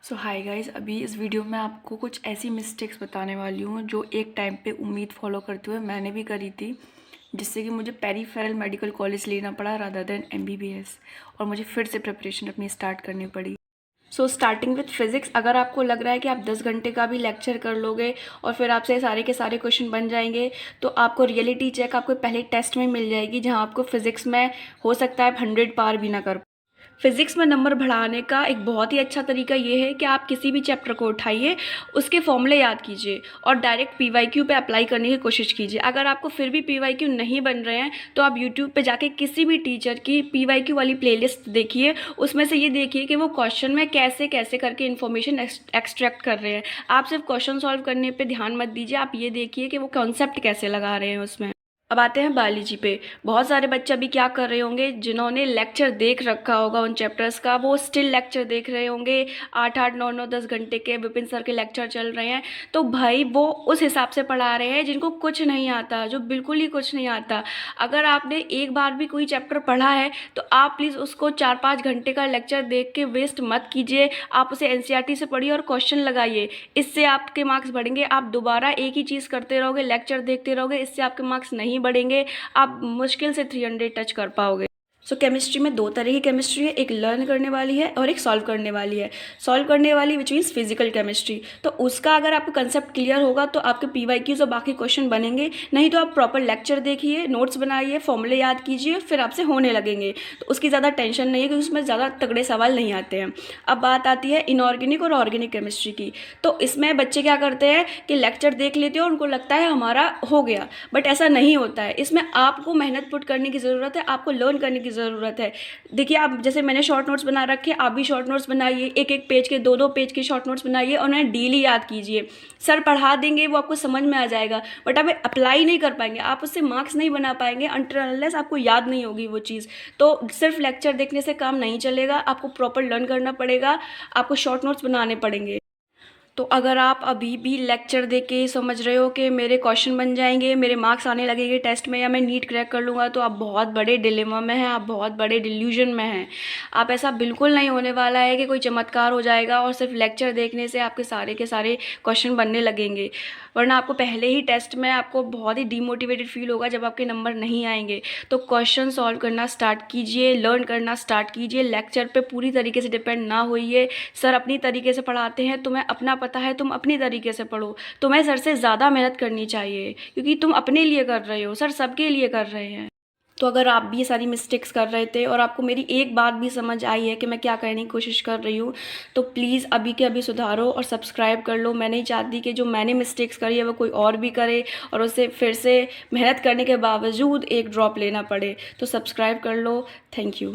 सो hi guys, अभी इस video में आपको कुछ ऐसी मिस्टेक्स बताने वाली हूँ जो एक टाइम पे उम्मीद फॉलो करते हुए मैंने भी करी थी, जिससे कि मुझे पेरीफेरल मेडिकल कॉलेज लेना पड़ा रादर देन एमबीबीएस, और मुझे फिर से प्रिपरेशन अपनी स्टार्ट करनी पड़ी। सो स्टार्टिंग विथ फिज़िक्स, अगर आपको लग रहा है कि आप 10 घंटे का भी लेक्चर कर लोगे और फिर आपसे सारे के सारे क्वेश्चन बन जाएंगे, तो आपको रियलिटी चेक आपको पहले टेस्ट में मिल जाएगी, जहाँ आपको फिज़िक्स में हो सकता है 100 पार भी ना कर। फिज़िक्स में नंबर बढ़ाने का एक बहुत ही अच्छा तरीका ये है कि आप किसी भी चैप्टर को उठाइए, उसके फॉर्मूले याद कीजिए और डायरेक्ट पीवाईक्यू पे अप्लाई करने की कोशिश कीजिए। अगर आपको फिर भी पीवाईक्यू नहीं बन रहे हैं तो आप यूट्यूब पे जाके किसी भी टीचर की पीवाईक्यू वाली प्लेलिस्ट देखिए, उसमें से ये देखिए कि वो क्वेश्चन में कैसे कैसे करके इन्फॉर्मेशन एक्सट्रैक्ट कर रहे हैं। आप सिर्फ क्वेश्चन सॉल्व करने पर ध्यान मत दीजिए, आप ये देखिए कि वो कॉन्सेप्ट कैसे लगा रहे हैं उसमें। अब आते हैं बायोलॉजी पे। बहुत सारे बच्चे अभी क्या कर रहे होंगे, जिन्होंने लेक्चर देख रखा होगा उन चैप्टर्स का, वो स्टिल लेक्चर देख रहे होंगे। 8-8 9-9 10 घंटे के विपिन सर के लेक्चर चल रहे हैं, तो भाई वो उस हिसाब से पढ़ा रहे हैं जिनको कुछ नहीं आता, जो बिल्कुल ही कुछ नहीं आता। अगर आपने एक बार भी कोई चैप्टर पढ़ा है तो आप प्लीज़ उसको 4-5 घंटे का लेक्चर देख के वेस्ट मत कीजिए। आप उसे एनसीईआरटी से पढ़िए और क्वेश्चन लगाइए, इससे आपके मार्क्स बढ़ेंगे। आप दोबारा एक ही चीज़ करते रहोगे, लेक्चर देखते रहोगे, इससे आपके मार्क्स नहीं बढ़ेंगे। आप मुश्किल से 300 टच कर पाओगे। सो केमिस्ट्री में दो तरह की केमिस्ट्री है, एक लर्न करने वाली है और एक सॉल्व करने वाली है। सॉल्व करने वाली विच मीन्स फिजिकल केमिस्ट्री, तो उसका अगर आपको कंसेप्ट क्लियर होगा तो आपके पीवाईक्यूज और बाकी क्वेश्चन बनेंगे। नहीं तो आप प्रॉपर लेक्चर देखिए, नोट्स बनाइए, फॉर्मूले याद कीजिए, फिर आपसे होने लगेंगे। तो उसकी ज़्यादा टेंशन नहीं है क्योंकि उसमें ज़्यादा तगड़े सवाल नहीं आते हैं। अब बात आती है इनऑर्गेनिक और ऑर्गेनिक केमिस्ट्री की। तो इसमें बच्चे क्या करते हैं कि लेक्चर देख लेते हैं और उनको लगता है हमारा हो गया, बट ऐसा नहीं होता है। इसमें आपको मेहनत पुट करने की ज़रूरत है, आपको लर्न करने की ज़रूरत है। देखिए, आप जैसे मैंने शॉर्ट नोट्स बना रखे, आप भी शॉर्ट नोट्स बनाइए, एक एक पेज के 2-2 पेज के शॉर्ट नोट्स बनाइए और उन्हें डेली याद कीजिए। सर पढ़ा देंगे, वो आपको समझ में आ जाएगा, बट आप अप्लाई नहीं कर पाएंगे, आप उससे मार्क्स नहीं बना पाएंगे अनटिल अनलेस आपको याद नहीं होगी वो चीज़। तो सिर्फ लेक्चर देखने से काम नहीं चलेगा, आपको प्रॉपर लर्न करना पड़ेगा, आपको शॉर्ट नोट्स बनाने पड़ेंगे। तो अगर आप अभी भी लेक्चर देख के समझ रहे हो कि मेरे क्वेश्चन बन जाएंगे, मेरे मार्क्स आने लगेंगे टेस्ट में, या मैं नीट क्रैक कर लूँगा, तो आप बहुत बड़े डिलेमा में हैं, आप बहुत बड़े डिल्यूजन में हैं। आप ऐसा बिल्कुल नहीं होने वाला है कि कोई चमत्कार हो जाएगा और सिर्फ लेक्चर देखने से आपके सारे के सारे क्वेश्चन बनने लगेंगे। वरना आपको पहले ही टेस्ट में आपको बहुत ही डीमोटिवेटेड फील होगा जब आपके नंबर नहीं आएंगे। तो क्वेश्चन सॉल्व करना स्टार्ट कीजिए, लर्न करना स्टार्ट कीजिए, लेक्चर पे पूरी तरीके से डिपेंड ना होइए। सर अपनी तरीके से पढ़ाते हैं, तुम्हें अपना पता है, तुम अपनी तरीके से पढ़ो। तुम्हें सर से ज़्यादा मेहनत करनी चाहिए क्योंकि तुम अपने लिए कर रहे हो, सर सबके लिए कर रहे हैं। तो अगर आप भी ये सारी मिस्टेक्स कर रहे थे और आपको मेरी एक बात भी समझ आई है कि मैं क्या कहने की कोशिश कर रही हूँ, तो प्लीज़ अभी के अभी सुधारो और सब्सक्राइब कर लो। मैं नहीं चाहती कि जो मैंने मिस्टेक्स करी है वो कोई और भी करे और उसे फिर से मेहनत करने के बावजूद एक ड्रॉप लेना पड़े। तो सब्सक्राइब कर लो। Thank you.